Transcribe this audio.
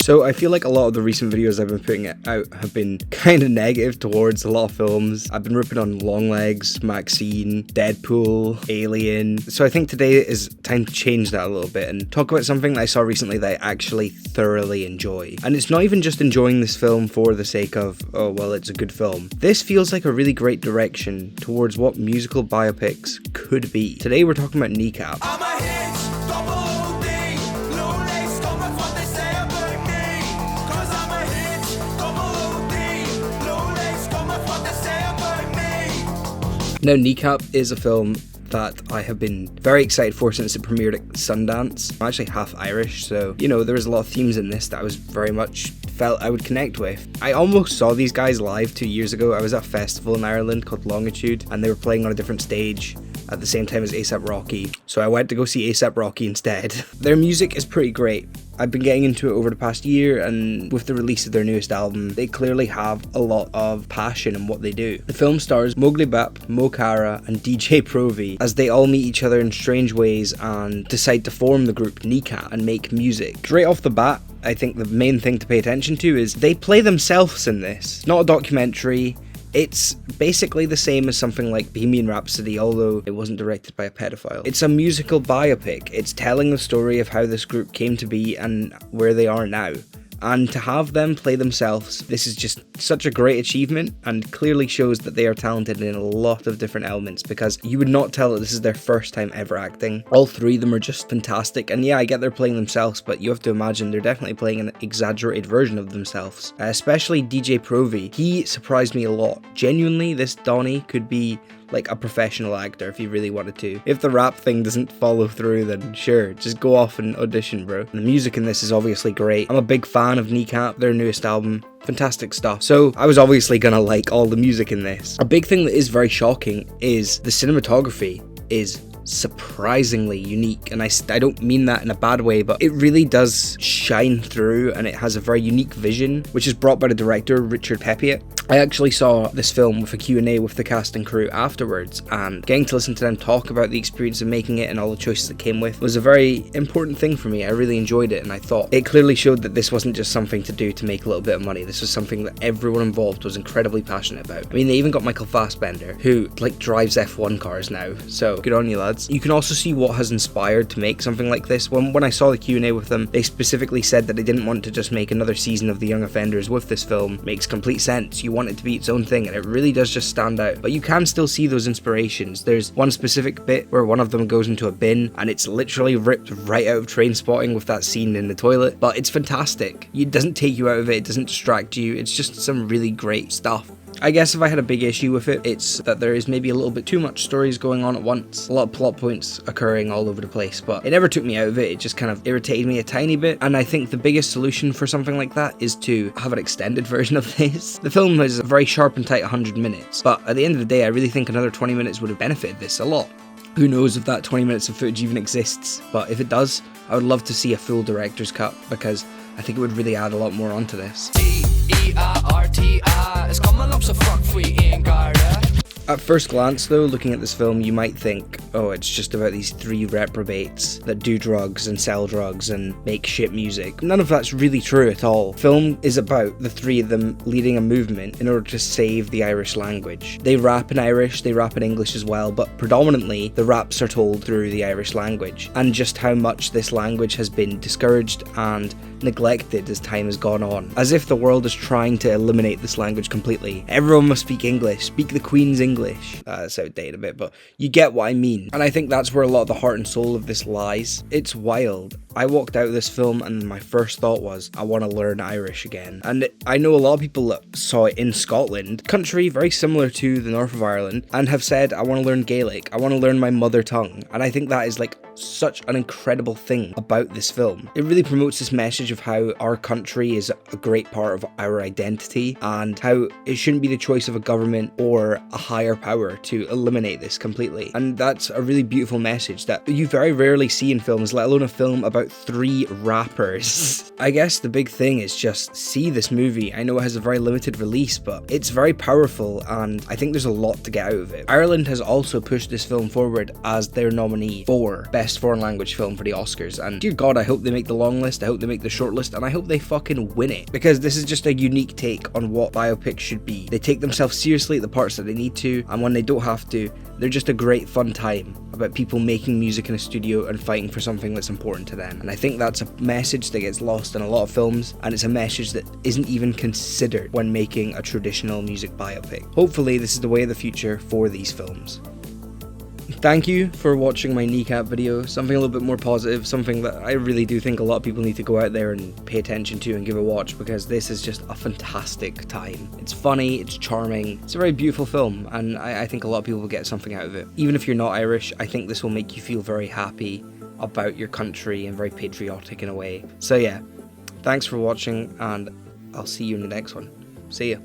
So I feel like a lot of the recent videos I've been putting out have been kind of negative towards a lot of films. I've been ripping on Longlegs, Maxine, Deadpool, Alien. So I think today is time to change that a little bit and talk about something that I saw recently that I actually thoroughly enjoy. And it's not even just enjoying this film for the sake of, oh well, it's a good film. This feels like a really great direction towards what musical biopics could be. Today we're talking about Kneecap. Now, Kneecap is a film that I have been very excited for since it premiered at Sundance. I'm actually half Irish, so, you know, there was a lot of themes in this that I was very much felt I would connect with. I almost saw these guys live 2 years ago. I was at a festival in Ireland called Longitude, and they were playing on a different stage at the same time as A$AP Rocky, so I went to go see A$AP Rocky instead. Their music is pretty great. I've been getting into it over the past year, and with the release of their newest album, they clearly have a lot of passion in what they do. The film stars Mowgli Bap, Mo Cara, and DJ Provi as they all meet each other in strange ways and decide to form the group Kneecap and make music. Straight off the bat, I think the main thing to pay attention to is they play themselves in this. It's not a documentary. It's basically the same as something like Bohemian Rhapsody, although it wasn't directed by a pedophile. It's a musical biopic. It's telling the story of how this group came to be and where they are now. And to have them play themselves, this is just such a great achievement and clearly shows that they are talented in a lot of different elements, because you would not tell that this is their first time ever acting. All three of them are just fantastic, and yeah, I get they're playing themselves, but you have to imagine they're definitely playing an exaggerated version of themselves. Especially DJ Provi. He surprised me a lot. Genuinely, this Donnie could be like a professional actor if he really wanted to. If the rap thing doesn't follow through, then sure, just go off and audition, bro. And the music in this is obviously great. I'm a big fan of Kneecap, their newest album. Fantastic stuff. So I was obviously gonna like all the music in this. A big thing that is very shocking is the cinematography is surprisingly unique, and I don't mean that in a bad way, but it really does shine through, and it has a very unique vision, which is brought by the director Richard Pepiot. I actually saw this film with a Q&A with the cast and crew afterwards, and getting to listen to them talk about the experience of making it and all the choices that came with was a very important thing for me. I really enjoyed it, and I thought it clearly showed that this wasn't just something to do to make a little bit of money. This was something that everyone involved was incredibly passionate about. I mean, they even got Michael Fassbender, who like drives F1 cars now, so good on you, lads. You can also see what has inspired to make something like this. When I saw the Q&A with them, they specifically said that they didn't want to just make another season of The Young Offenders with this film. Makes complete sense. You want it to be its own thing, and it really does just stand out. But you can still see those inspirations. There's one specific bit where one of them goes into a bin, and it's literally ripped right out of Trainspotting with that scene in the toilet. But it's fantastic. It doesn't take you out of it. It doesn't distract you. It's just some really great stuff. I guess if I had a big issue with it, it's that there is maybe a little bit too much stories going on at once. A lot of plot points occurring all over the place, but it never took me out of it. It just kind of irritated me a tiny bit, and I think the biggest solution for something like that is to have an extended version of this. The film is a very sharp and tight 100 minutes, but at the end of the day, I really think another 20 minutes would have benefited this a lot. Who knows if that 20 minutes of footage even exists, but if it does, I would love to see a full director's cut, because I think it would really add a lot more onto this. C.E.A.R.T.A. is coming up, so fuck free in Garda. At first glance though, looking at this film, you might think, oh, it's just about these three reprobates that do drugs and sell drugs and make shit music. None of that's really true at all. Film is about the three of them leading a movement in order to save the Irish language. They rap in Irish, they rap in English as well, but predominantly the raps are told through the Irish language, and just how much this language has been discouraged and neglected as time has gone on. As if the world is trying to eliminate this language completely. Everyone must speak English, speak the Queen's English. It's outdated a bit, but you get what I mean. And I think that's where a lot of the heart and soul of this lies. It's wild. I walked out of this film and my first thought was, I want to learn Irish again. And I know a lot of people that saw it in Scotland, country very similar to the north of Ireland, and have said, I want to learn Gaelic, I want to learn my mother tongue. And I think that is like such an incredible thing about this film. It really promotes this message of how our country is a great part of our identity, and how it shouldn't be the choice of a government or a higher power to eliminate this completely. And that's a really beautiful message that you very rarely see in films, let alone a film about about 3 rappers. I guess the big thing is just see this movie. I know it has a very limited release, but it's very powerful and I think there's a lot to get out of it. Ireland has also pushed this film forward as their nominee for Best Foreign Language Film for the Oscars, and dear God, I hope they make the long list, I hope they make the short list, and I hope they fucking win it, because this is just a unique take on what biopics should be. They take themselves seriously at the parts that they need to, and when they don't have to, they're just a great fun time about people making music in a studio and fighting for something that's important to them. And I think that's a message that gets lost in a lot of films, and it's a message that isn't even considered when making a traditional music biopic. Hopefully this is the way of the future for these films. Thank you for watching my Kneecap video, something a little bit more positive, something that I really do think a lot of people need to go out there and pay attention to and give a watch, because this is just a fantastic time. It's funny, it's charming, it's a very beautiful film, and I think a lot of people will get something out of it. Even if you're not Irish, I think this will make you feel very happy about your country and very patriotic in a way. So yeah, thanks for watching, and I'll see you in the next one. See ya.